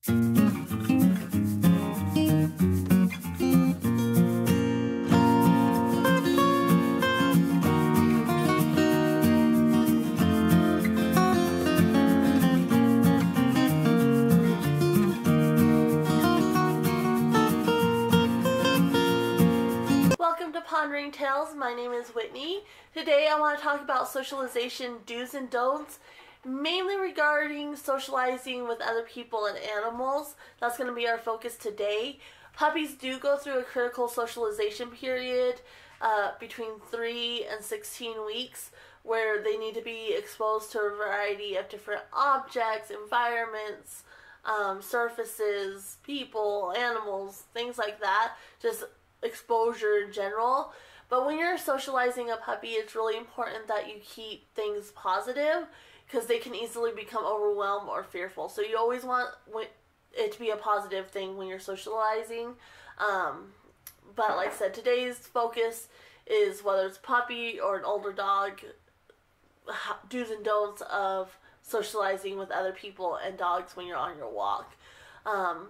Welcome to Pondering Tales. My name is Whitney. Today I want to talk about socialization do's and don'ts, mainly regarding socializing with other people and animals. That's going to be our focus today. Puppies do go through a critical socialization period between 3 and 16 weeks where they need to be exposed to a variety of different objects, environments, surfaces, people, animals, things like that. Just exposure in general. But when you're socializing a puppy, it's really important that you keep things positive because they can easily become overwhelmed or fearful. So you always want it to be a positive thing when you're socializing. But like I said, today's focus is whether it's a puppy or an older dog, do's and don'ts of socializing with other people and dogs when you're on your walk. On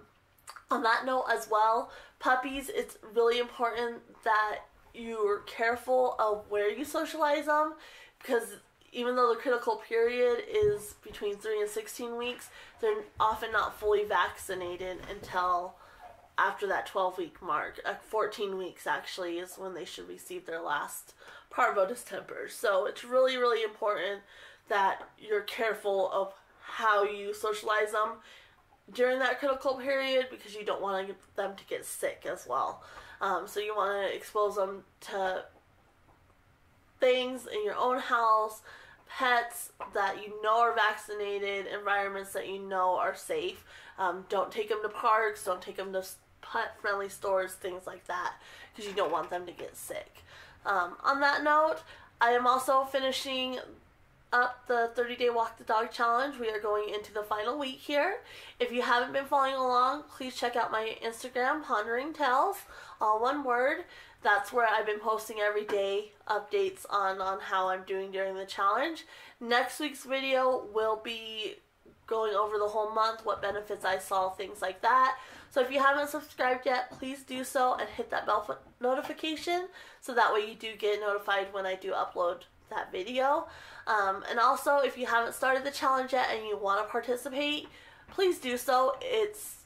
that note as well, puppies, it's really important that you're careful of where you socialize them because even though the critical period is between 3 and 16 weeks, they're often not fully vaccinated until after that 12-week mark. 14 weeks actually is when they should receive their last parvo distemper. So it's really, really important that you're careful of how you socialize them during that critical period because you don't want them to get sick as well. So you want to expose them to things in your own house, pets that you know are vaccinated, environments that you know are safe. Don't take them to parks, don't take them to pet-friendly stores, things like that, because you don't want them to get sick. On that note, I am also finishing up the 30-day Walk the Dog Challenge. We are going into the final week here. If you haven't been following along, please check out my Instagram, Pondering Tales, all one word. That's where I've been posting every day updates on how I'm doing during the challenge. Next week's video will be going over the whole month, what benefits I saw, things like that. So if you haven't subscribed yet, please do so and hit that bell notification so that way you do get notified when I do upload that video. And also, if you haven't started the challenge yet and you want to participate, please do so. It's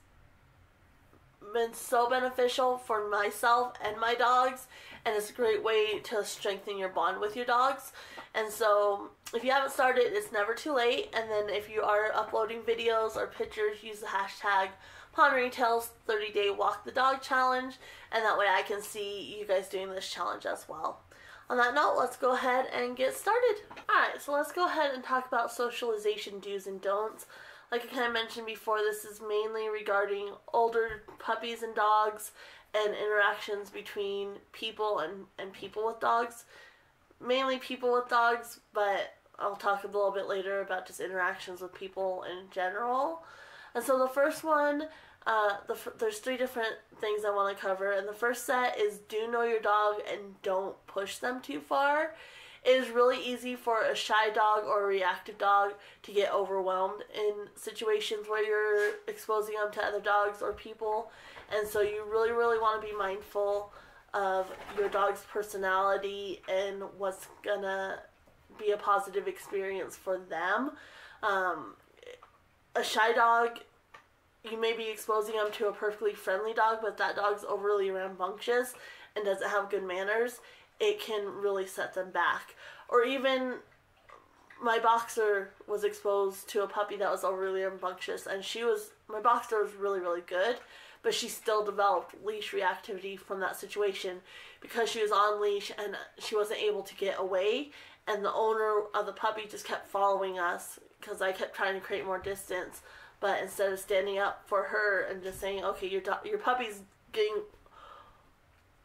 been so beneficial for myself and my dogs, and it's a great way to strengthen your bond with your dogs. And so if you haven't started, it's never too late. And then if you are uploading videos or pictures, use the hashtag Pondering Tales 30-Day Walk the Dog Challenge, and that way I can see you guys doing this challenge as well. On that note, let's go ahead and get started. Alright, so let's go ahead and talk about socialization do's and don'ts. Like I kind of mentioned before, this is mainly regarding older puppies and dogs and interactions between people and people with dogs. Mainly people with dogs, but I'll talk a little bit later about just interactions with people in general. And so the first one, there's 3 different things I want to cover, and the first set is do know your dog and don't push them too far. It is really easy for a shy dog or a reactive dog to get overwhelmed in situations where you're exposing them to other dogs or people, and so you really, really want to be mindful of your dog's personality and what's gonna be a positive experience for them. A shy dog, you may be exposing them to a perfectly friendly dog, but that dog's overly rambunctious and doesn't have good manners. It can really set them back. Or even my boxer was exposed to a puppy that was overly rambunctious, and my boxer was really, really good, but she still developed leash reactivity from that situation because she was on leash and she wasn't able to get away, and the owner of the puppy just kept following us because I kept trying to create more distance. But instead of standing up for her and just saying, okay, your puppy's getting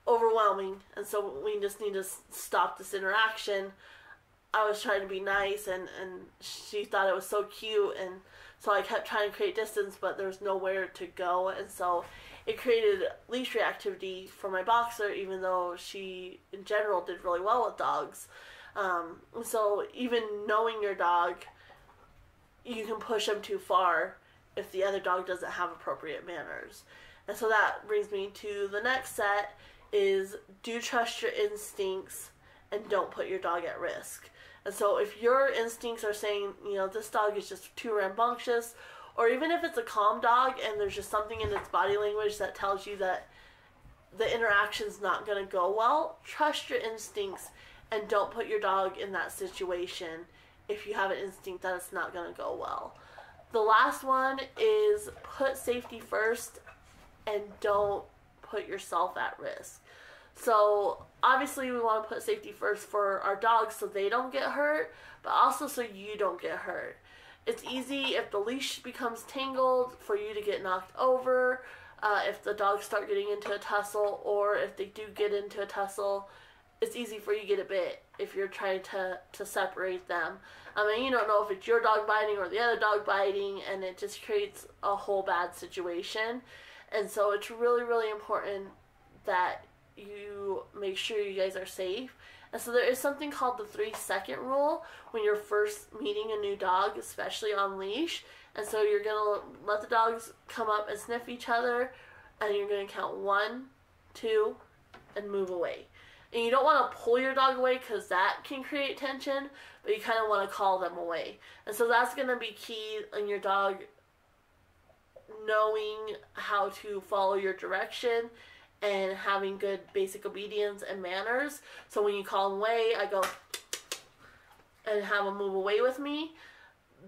overwhelming, and so we just need to stop this interaction, I was trying to be nice, and she thought it was so cute, and so I kept trying to create distance, but there was nowhere to go, and so it created leash reactivity for my boxer, even though she, in general, did really well with dogs. So even knowing your dog, you can push them too far if the other dog doesn't have appropriate manners. And so that brings me to the next set is do trust your instincts and don't put your dog at risk. And so if your instincts are saying, you know, this dog is just too rambunctious, or even if it's a calm dog and there's just something in its body language that tells you that the interaction's not going to go well, trust your instincts and don't put your dog in that situation if you have an instinct that it's not going to go well. The last one is put safety first and don't put yourself at risk. So obviously we want to put safety first for our dogs so they don't get hurt, but also so you don't get hurt. It's easy if the leash becomes tangled for you to get knocked over, if the dogs start getting into a tussle, or if they do get into a tussle, it's easy for you to get a bit if you're trying to separate them. I mean, you don't know if it's your dog biting or the other dog biting, and it just creates a whole bad situation. And so it's really, really important that you make sure you guys are safe. And so there is something called the 3-second rule when you're first meeting a new dog, especially on leash. And so you're going to let the dogs come up and sniff each other, and you're going to count 1, 2, and move away. And you don't want to pull your dog away because that can create tension, but you kind of want to call them away. And so that's going to be key in your dog knowing how to follow your direction and having good basic obedience and manners. So when you call them away, I go and have them move away with me.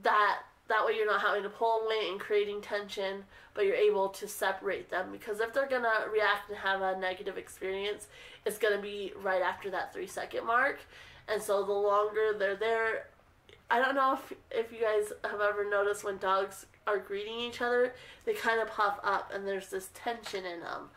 That way you're not having to pull them away and creating tension, but you're able to separate them. Because if they're going to react and have a negative experience, it's going to be right after that 3-second mark. And so the longer they're there, I don't know if you guys have ever noticed when dogs are greeting each other, they kind of puff up and there's this tension in them.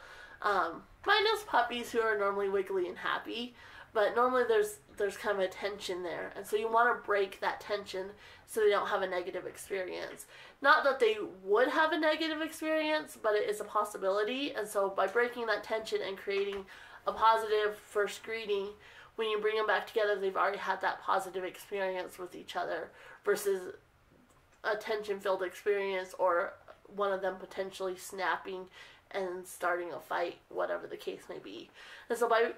Minus puppies who are normally wiggly and happy, but normally there's kind of a tension there. And so you want to break that tension so they don't have a negative experience. Not that they would have a negative experience, but it is a possibility. And so by breaking that tension and creating a positive first greeting, when you bring them back together, they've already had that positive experience with each other versus a tension-filled experience or one of them potentially snapping and starting a fight, whatever the case may be. And so by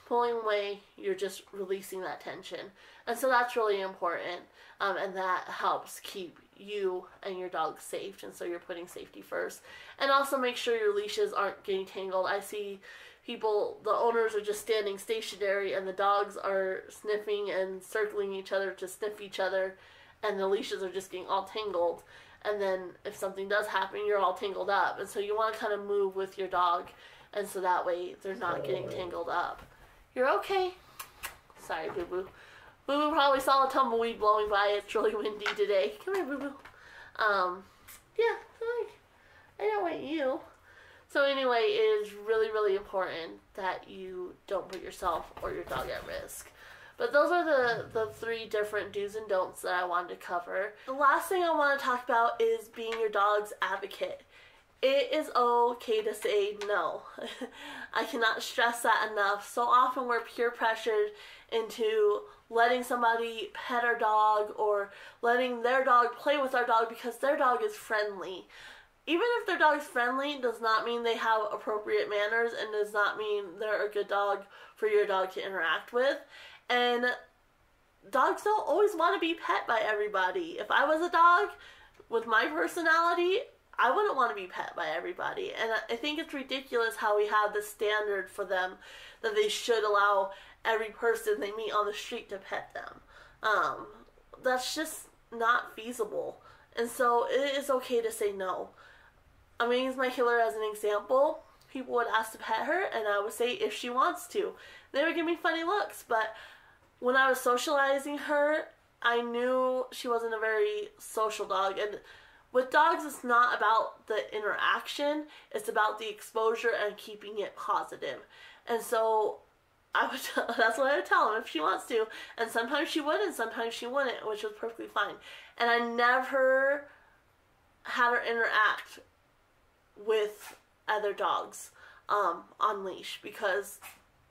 pulling away, you're just releasing that tension. And so that's really important, and that helps keep you and your dog safe, and so you're putting safety first. And also make sure your leashes aren't getting tangled. I see people, the owners are just standing stationary and the dogs are sniffing and circling each other to sniff each other, and the leashes are just getting all tangled. And then if something does happen, you're all tangled up. And so you want to kind of move with your dog, and so that way they're not getting tangled up. You're okay. Sorry, Boo Boo. Boo Boo probably saw a tumbleweed blowing by. It's really windy today. Come here, Boo Boo. Yeah, I don't want you. So anyway, it is really, really important that you don't put yourself or your dog at risk. But those are the 3 different do's and don'ts that I wanted to cover. The last thing I want to talk about is being your dog's advocate. It is okay to say no. I cannot stress that enough. So often we're peer pressured into letting somebody pet our dog or letting their dog play with our dog because their dog is friendly. Even if their dog's friendly does not mean they have appropriate manners and does not mean they're a good dog for your dog to interact with. And dogs don't always want to be pet by everybody. If I was a dog with my personality, I wouldn't want to be pet by everybody. And I think it's ridiculous how we have this standard for them that they should allow every person they meet on the street to pet them. That's just not feasible. And so it is okay to say no. I'm going to use my killer as an example. People would ask to pet her, and I would say if she wants to. They would give me funny looks, but when I was socializing her, I knew she wasn't a very social dog. And with dogs, it's not about the interaction, it's about the exposure and keeping it positive. And so that's what I would tell them if she wants to. And sometimes she would, and sometimes she wouldn't, which was perfectly fine. And I never had her interact with other dogs on leash because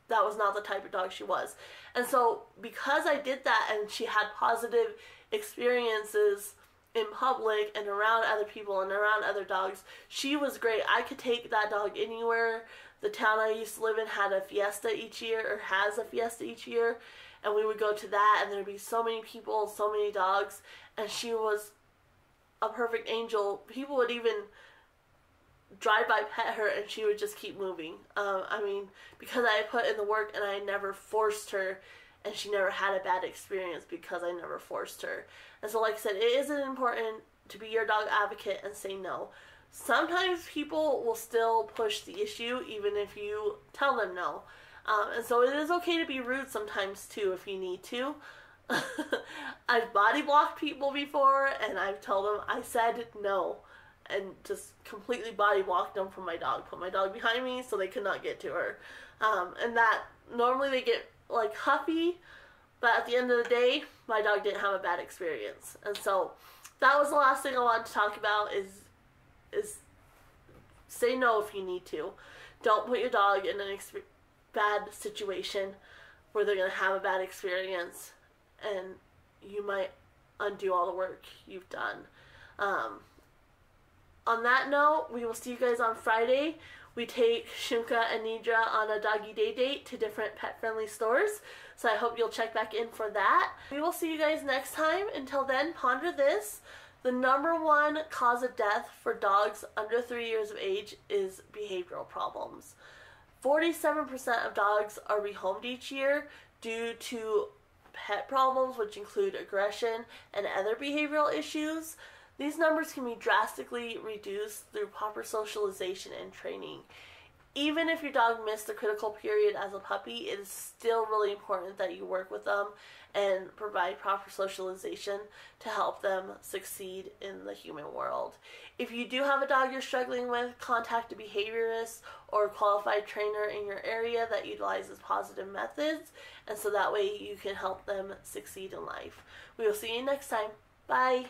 that was not the type of dog she was. And so because I did that and she had positive experiences in public and around other people and around other dogs. She was great. I could take that dog anywhere. The town I used to live in had a fiesta each year, or has a fiesta each year, and we would go to that, and there'd be so many people, so many dogs, and she was a perfect angel. People would even drive by, pet her, and she would just keep moving. I mean, because I put in the work and I never forced her, and she never had a bad experience because I never forced her. And so, like I said, it isn't important to be your dog advocate and say no. Sometimes people will still push the issue even if you tell them no. And so it is okay to be rude sometimes too if you need to. I've body blocked people before, and I've told them I said no, and just completely body blocked them from my dog. Put my dog behind me so they could not get to her. And that normally they get like huffy, but at the end of the day, my dog didn't have a bad experience. And so that was the last thing I wanted to talk about is say no if you need to. Don't put your dog in an bad situation where they're going to have a bad experience and you might undo all the work you've done. On that note, we will see you guys on Friday. We take Shunka and Nidra on a doggy day date to different pet-friendly stores, so I hope you'll check back in for that. We will see you guys next time. Until then, ponder this. The #1 cause of death for dogs under 3 years of age is behavioral problems. 47% of dogs are rehomed each year due to pet problems, which include aggression and other behavioral issues. These numbers can be drastically reduced through proper socialization and training. Even if your dog missed the critical period as a puppy, it is still really important that you work with them and provide proper socialization to help them succeed in the human world. If you do have a dog you're struggling with, contact a behaviorist or a qualified trainer in your area that utilizes positive methods, and so that way you can help them succeed in life. We will see you next time. Bye!